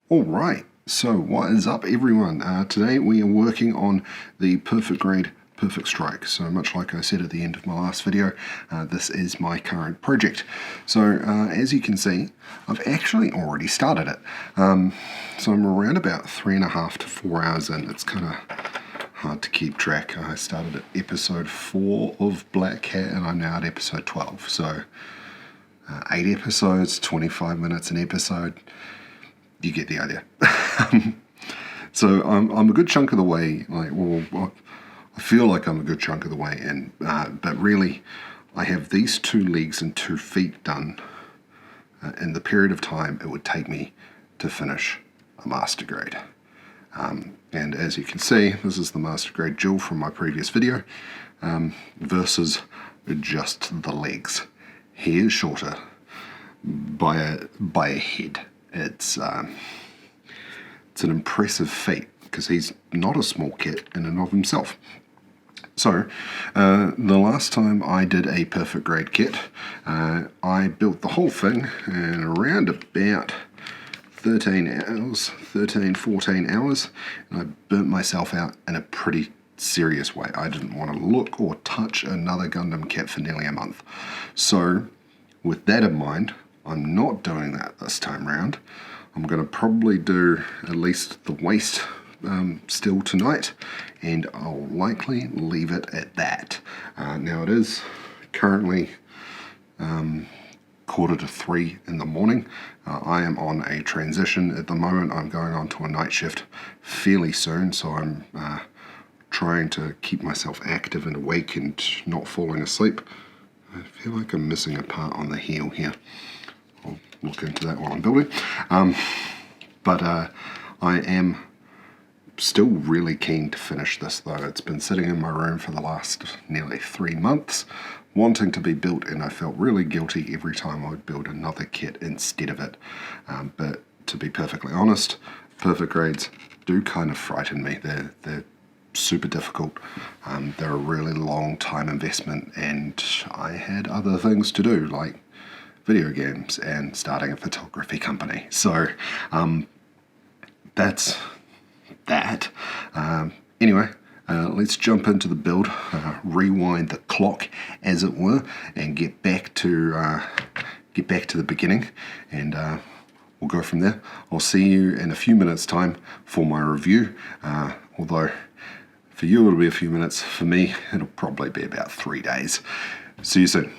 Alright, so what is up everyone? Today we are working on the perfect grade perfect strike. So much like I said at the end of my last video, this is my current project. So as you can see, I've actually already started it. So I'm around about 3.5 to 4 hours in. It's kind of hard to keep track. I started at episode 4 of Black Cat and I'm now at episode 12. So 8 episodes, 25 minutes an episode. You get the idea. So I'm a good chunk of the way, I feel like I'm a good chunk of the way in, but really I have these 2 legs and 2 feet done in the period of time it would take me to finish a master grade. And as you can see, this is the master grade jewel from my previous video versus just the legs. He is shorter by a head. It's an impressive feat because he's not a small kit in and of himself. So the last time I did a perfect grade kit, I built the whole thing in around about 14 hours, and I burnt myself out in a pretty serious way. I didn't want to look or touch another Gundam kit for nearly a month. So with that in mind, I'm not doing that this time round. I'm going to probably do at least the waist still tonight, and I'll likely leave it at that. Now it is currently 2:45 in the morning. I am on a transition at the moment. I'm going on to a night shift fairly soon, so I'm trying to keep myself active and awake and not falling asleep. I feel like I'm missing a part on the heel here. I'll look into that while I'm building. But I am still really keen to finish this though. It's been sitting in my room for the last nearly 3 months, wanting to be built, and I felt really guilty every time I would build another kit instead of it. But to be perfectly honest, perfect grades do kind of frighten me. They're super difficult. They're a really long time investment, and I had other things to do like video games and starting a photography company. So that's that. Anyway, let's jump into the build, rewind the clock as it were, and get back to the beginning, and we'll go from there. I'll see you in a few minutes time for my review, although for you it'll be a few minutes, for me it'll probably be about 3 days. See you soon.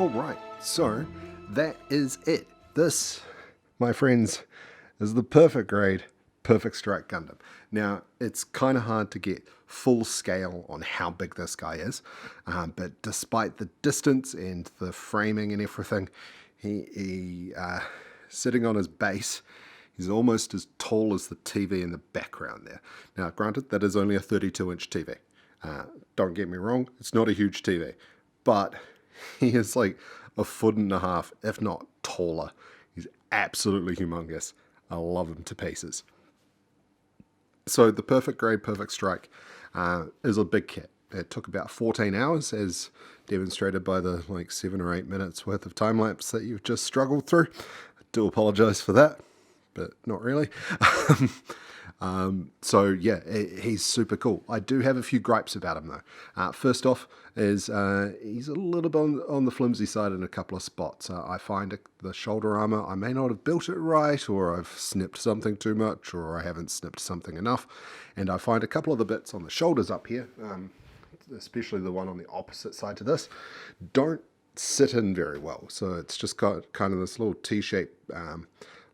Alright, so that is it. This, my friends, is the perfect grade, perfect Strike Gundam. Now, it's kind of hard to get full scale on how big this guy is, but despite the distance and the framing and everything, he sitting on his base, he's almost as tall as the TV in the background there. Now, granted, that is only a 32-inch TV. Don't get me wrong, it's not a huge TV, but he is like 1.5 feet, if not taller. He's absolutely humongous. I love him to pieces. So the perfect grade, perfect strike is a big kit. It took about 14 hours, as demonstrated by the 7 or 8 minutes worth of time lapse that you've just struggled through. I do apologize for that, but not really. So yeah, he's super cool. I do have a few gripes about him though. First off is he's a little bit on the flimsy side in a couple of spots. I find the shoulder armor, I may not have built it right, or I've snipped something too much, or I haven't snipped something enough. And I find a couple of the bits on the shoulders up here, especially the one on the opposite side to this, don't sit in very well. So it's just got kind of this little T-shaped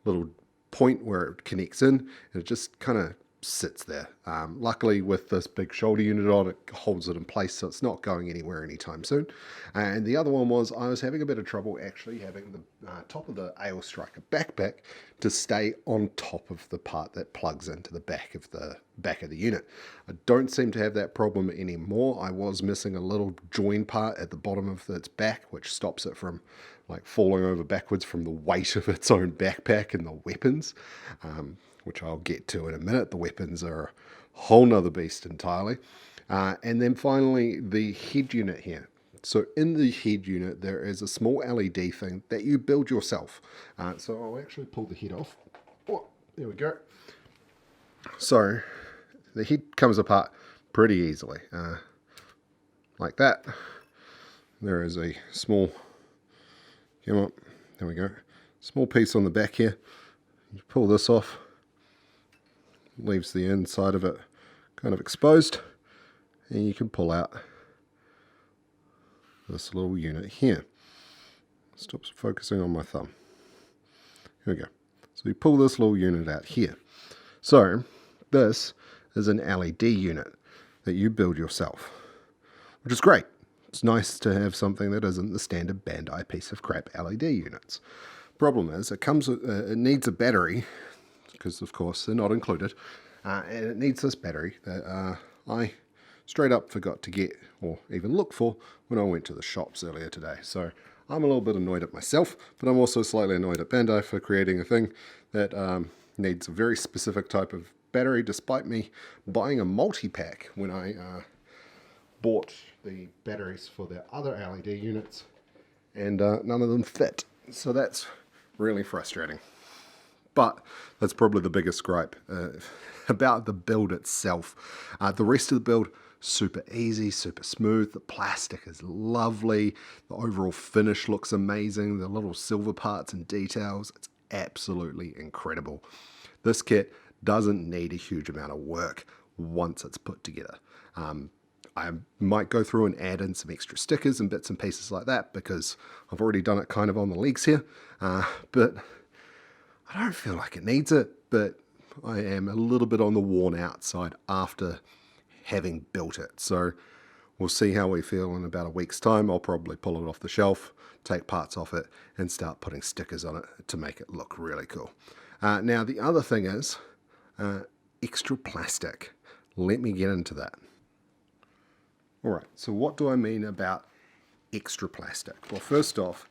little point where it connects in, and it just kind of sits there. Luckily, with this big shoulder unit on, it holds it in place, so it's not going anywhere anytime soon. And the other one was I was having a bit of trouble actually having the top of the AL Striker backpack to stay on top of the part that plugs into the back of the unit. I don't seem to have that problem anymore. I was missing a little join part at the bottom of its back, which stops it from falling over backwards from the weight of its own backpack and the weapons, which I'll get to in a minute. The weapons are a whole nother beast entirely. And then finally, the head unit here. So in the head unit, there is a small LED thing that you build yourself. So I'll actually pull the head off. Oh, there we go. So the head comes apart pretty easily, like that. There is a small, come on, there we go, small piece on the back here. You pull this off, leaves the inside of it kind of exposed, and you can pull out this little unit here. Stops focusing on my thumb. Here we go. So we pull this little unit out here. So this is an LED unit that you build yourself, which is great. It's nice to have something that isn't the standard Bandai piece of crap LED units. Problem is, it needs a battery, because of course they're not included, and it needs this battery that I straight up forgot to get, or even look for, when I went to the shops earlier today. So I'm a little bit annoyed at myself, but I'm also slightly annoyed at Bandai for creating a thing that needs a very specific type of battery, despite me buying a multi-pack when I bought the batteries for their other LED units, and none of them fit. So that's really frustrating. But that's probably the biggest gripe about the build itself. The rest of the build, super easy, super smooth. The plastic is lovely. The overall finish looks amazing. The little silver parts and details, it's absolutely incredible. This kit doesn't need a huge amount of work once it's put together. I might go through and add in some extra stickers and bits and pieces like that, because I've already done it kind of on the legs here, but I don't feel like it needs it. But I am a little bit on the worn out side after having built it, so we'll see how we feel in about a week's time. I'll probably pull it off the shelf, take parts off it, and start putting stickers on it to make it look really cool. Now the other thing is extra plastic. Let me get into that. Alright, so what do I mean about extra plastic? Well, first off,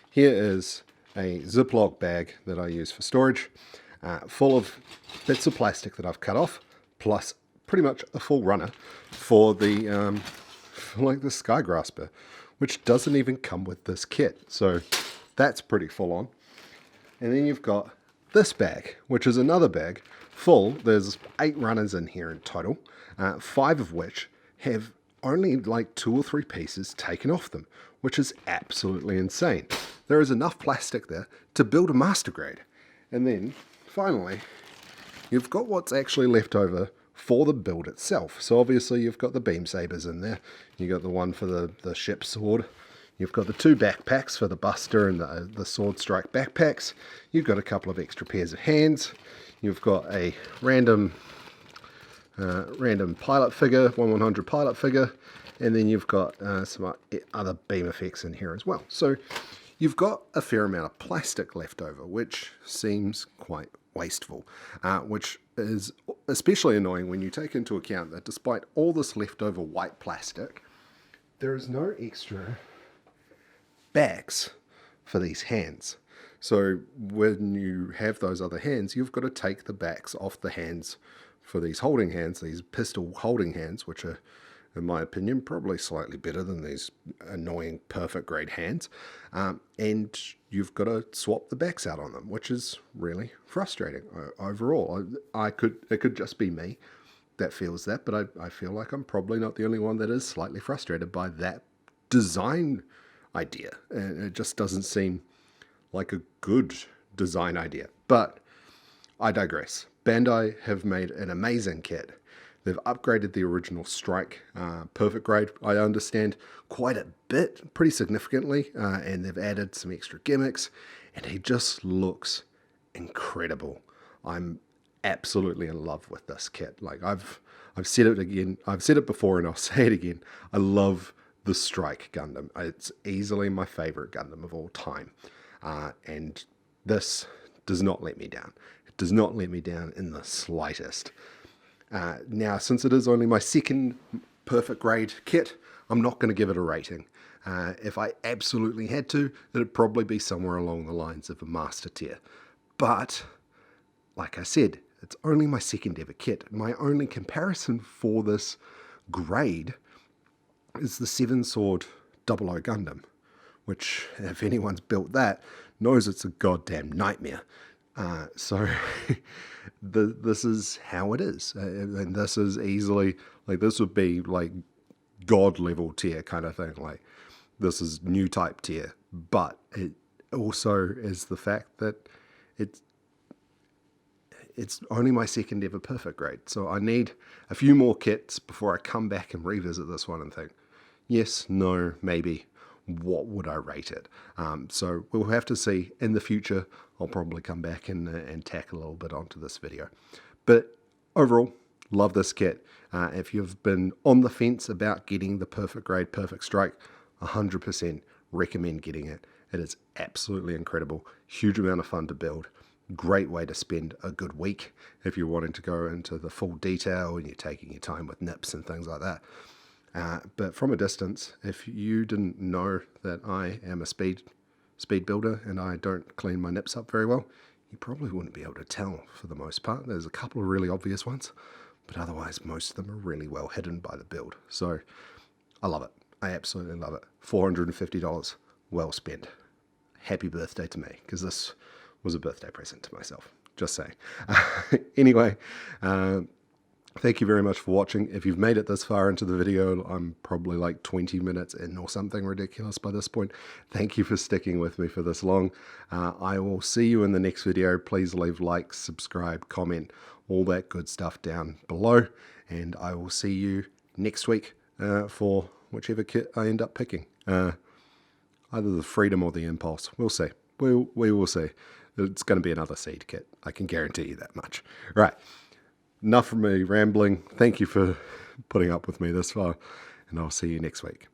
here is a Ziploc bag that I use for storage, full of bits of plastic that I've cut off, plus pretty much a full runner for the the Sky Grasper, which doesn't even come with this kit. So that's pretty full on. And then you've got this bag, which is another bag full. There's 8 runners in here in total, 5 of which have only 2 or 3 pieces taken off them, which is absolutely insane. There is enough plastic there to build a master grade. And then finally, you've got what's actually left over for the build itself. So obviously you've got the beam sabers in there, you got the one for the ship sword, You've got the 2 backpacks for the Buster and the Sword Strike backpacks. You've got a couple of extra pairs of hands. You've got a random pilot figure, 1/100 pilot figure, and then you've got some other beam effects in here as well. So you've got a fair amount of plastic left over, which seems quite wasteful, which is especially annoying when you take into account that despite all this leftover white plastic, there is no extra backs for these hands. So when you have those other hands, you've got to take the backs off the hands for these holding hands, these pistol holding hands, which are, in my opinion, probably slightly better than these annoying perfect grade hands. And you've got to swap the backs out on them, which is really frustrating overall. It could just be me that feels that, but I feel like I'm probably not the only one that is slightly frustrated by that design idea. And it just doesn't seem like a good design idea. But I digress. Bandai have made an amazing kit. They've upgraded the original Strike perfect grade, I understand, quite a bit, pretty significantly, and they've added some extra gimmicks, and he just looks incredible. I'm absolutely in love with this kit. Like I've said it again, I've said it before, and I'll say it again. I love the Strike Gundam. It's easily my favorite Gundam of all time, and this does not let me down. It does not let me down in the slightest. Now, since it is only my second perfect grade kit, I'm not going to give it a rating. If I absolutely had to, it'd probably be somewhere along the lines of a master tier. But, like I said, it's only my second ever kit. My only comparison for this grade is the 7-sword 00 Gundam, which, if anyone's built that, knows it's a goddamn nightmare. So this is how it is, and this is easily, like, this would be like god level tier kind of thing. Like, this is new type tier, but it also is the fact that it's only my second ever perfect grade. So I need a few more kits before I come back and revisit this one and think, yes, no, maybe, what would I rate it? So we'll have to see in the future. I'll probably come back and tack a little bit onto this video. But overall, love this kit. If you've been on the fence about getting the perfect grade, perfect strike, 100% recommend getting it. It is absolutely incredible. Huge amount of fun to build. Great way to spend a good week if you're wanting to go into the full detail and you're taking your time with nips and things like that. But from a distance, if you didn't know that I am a speed builder and I don't clean my nips up very well, you probably wouldn't be able to tell for the most part. There's a couple of really obvious ones, but otherwise most of them are really well hidden by the build. So I love it. I absolutely love it. $450, well spent. Happy birthday to me, because this was a birthday present to myself. Just saying. Anyway, thank you very much for watching. If you've made it this far into the video, I'm probably like 20 minutes in or something ridiculous by this point. Thank you for sticking with me for this long. I will see you in the next video. Please leave likes, subscribe, comment, all that good stuff down below. And I will see you next week for whichever kit I end up picking. Either the Freedom or the Impulse. We'll see. We will see. It's going to be another seed kit. I can guarantee you that much. Right. Enough from me rambling. Thank you for putting up with me this far, and I'll see you next week.